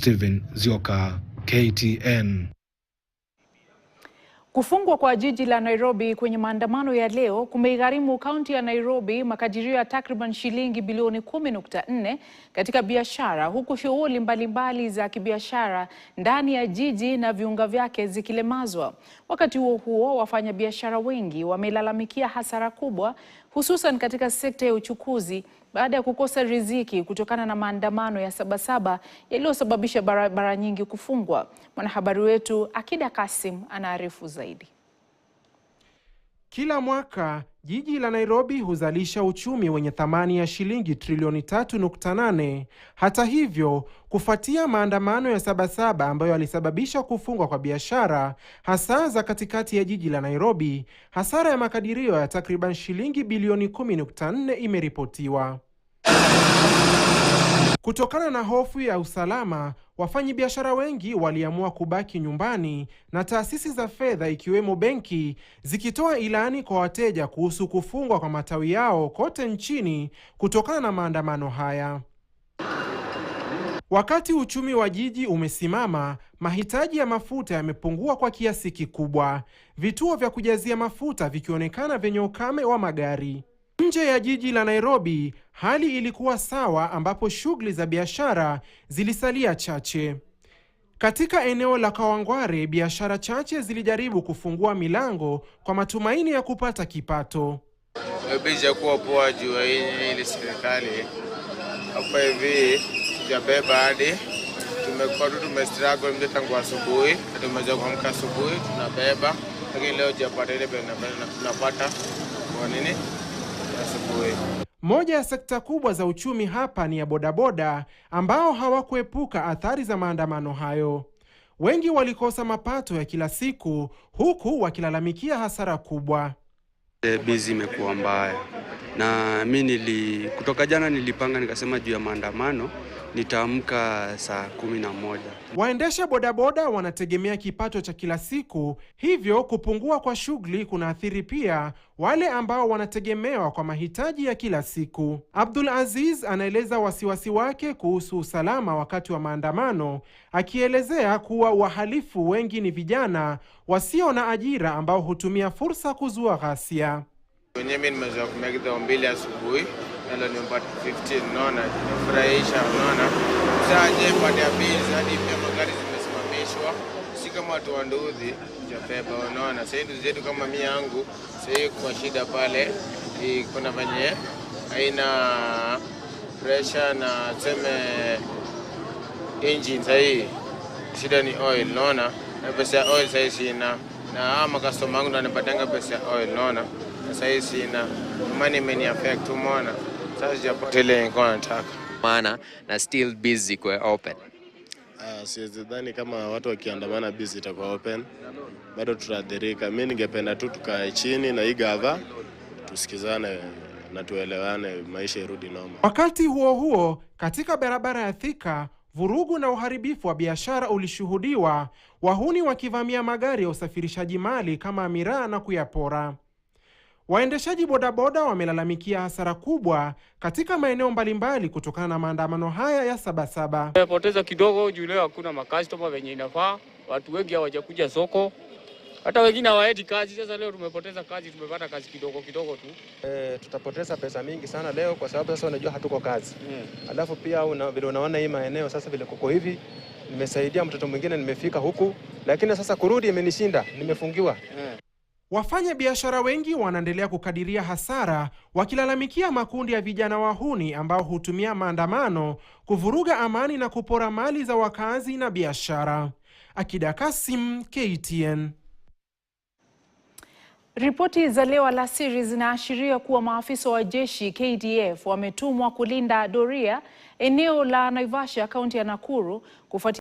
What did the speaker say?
Steven Zioka, KTN. Kufungwa kwa jiji la Nairobi kwenye maandamano ya leo kumeigharimu kaunti ya Nairobi makadirio ya takriban shilingi bilioni 10.4 katika biashara, huku shughuli mbalimbali za kibiashara ndani ya jiji na viunga vyake zikilemazwa. Wakati huo huo, wafanyabiashara wengi wamelalamikia hasara kubwa, hususan katika sekta ya uchukuzi baada ya kukosa riziki kutokana na maandamano ya Sabasaba yaliyosababisha barabara nyingi kufungwa. Mwanahabari wetu Akida Kasim anaarifu zaidi. Kila mwaka, jiji la Nairobi huzalisha uchumi wenye thamani ya shilingi trilioni 3.8. Hata hivyo, kufuatia maandamano ya Sabasaba ambayo yalisababisha kufungwa kwa biashara, hasa za katikati ya jiji la Nairobi, hasara ya makadirio ya takriban shilingi bilioni 10.4 imeripotiwa. Kutokana na hofu ya usalama, wafanyabiashara wengi waliamua kubaki nyumbani, na taasisi za fedha ikiwemo benki zikitoa ilani kwa wateja kuhusu kufungwa kwa matawi yao kote nchini kutokana na maandamano haya. Wakati uchumi wa jiji umesimama, mahitaji ya mafuta yamepungua kwa kiasi kikubwa, vituo vya kujazia mafuta vikionekana vyenye ukame wa magari. Nje ya jiji la Nairobi, hali ilikuwa sawa ambapo shughuli za biashara zilisalia chache. Katika eneo la Kawangware, biashara chache zilijaribu kufungua milango kwa matumaini ya kupata kipato. Bija kuwa poa juu ile serikali. Hapa hivi tujabeba hadi tumekuwa tumestruggle mje tangu asubuhi, tumeweza kuamka asubuhi tunabeba, lakini leo japata ile tunapata kwa nini? Moja ya sekta kubwa za uchumi hapa ni ya bodaboda, ambao hawakuepuka athari za maandamano hayo. Wengi walikosa mapato ya kila siku, huku wakilalamikia hasara kubwa. Bizi imekuwa mbaya, na mimi kutoka jana nilipanga nikasema juu ya maandamano nitaamka saa 11. Waendesha bodaboda wanategemea kipato cha kila siku, hivyo kupungua kwa shughuli kunaathiri pia wale ambao wanategemewa kwa mahitaji ya kila siku. Abdul Aziz anaeleza wasiwasi wake kuhusu usalama wakati wa maandamano, akielezea kuwa wahalifu wengi ni vijana wasio na ajira ambao hutumia fursa kuzua ghasia. Mimi nimeweza kumaliza 2 asubuhi. Nalo nimepata 15, naona nifurahisha, naona saje baada ya bizi hadi pia magari zimesimamishwa, si kama watu wa Ndudhi japeba, unaona sasa ndio zetu kama mimi yangu sasa kwa shida pale kuna venye haina pressure na sema engine sahi, shida ni oil, naona na pesa ya oil sasa sina, na ama customer wangu ndo anapatanga pesa ya oil, naona sasa sina, money imeni affect, umeona. Maana na still busy kwa open. Sidhani kama watu wakiandamana busy itakuwa open, bado tutaathirika. Mimi ningependa tu tukae chini na hii gava tusikizane na tuelewane, maisha irudi normal. Wakati huo huo, katika barabara ya Thika, vurugu na uharibifu wa biashara ulishuhudiwa, wahuni wakivamia magari ya usafirishaji mali kama miraa na kuyapora. Waendeshaji bodaboda wamelalamikia hasara kubwa katika maeneo mbalimbali kutokana na maandamano haya ya Sabasaba. Tumepoteza kidogo juu leo hakuna makastoma venye inafaa, watu wengi hawajakuja soko, hata wengine hawaendi kazi. Sasa leo tumepoteza kazi, tumepata kazi kidogo tu. Tutapoteza pesa mingi sana leo kwa sababu sasa unajua hatuko kazi. Alafu pia vile unaona hii maeneo sasa vile kuko hivi, nimesaidia mtoto mwingine nimefika huku, lakini sasa kurudi imenishinda, nimefungiwa. Wafanya biashara wengi wanaendelea kukadiria hasara, wakilalamikia makundi ya vijana wahuni ambao hutumia maandamano kuvuruga amani na kupora mali za wakazi na biashara. Akida Kasim, KTN. Ripoti za leo alasiri zinaashiria kuwa maafisa wa jeshi KDF wametumwa kulinda doria eneo la Naivasha, kaunti ya Nakuru, kufuatia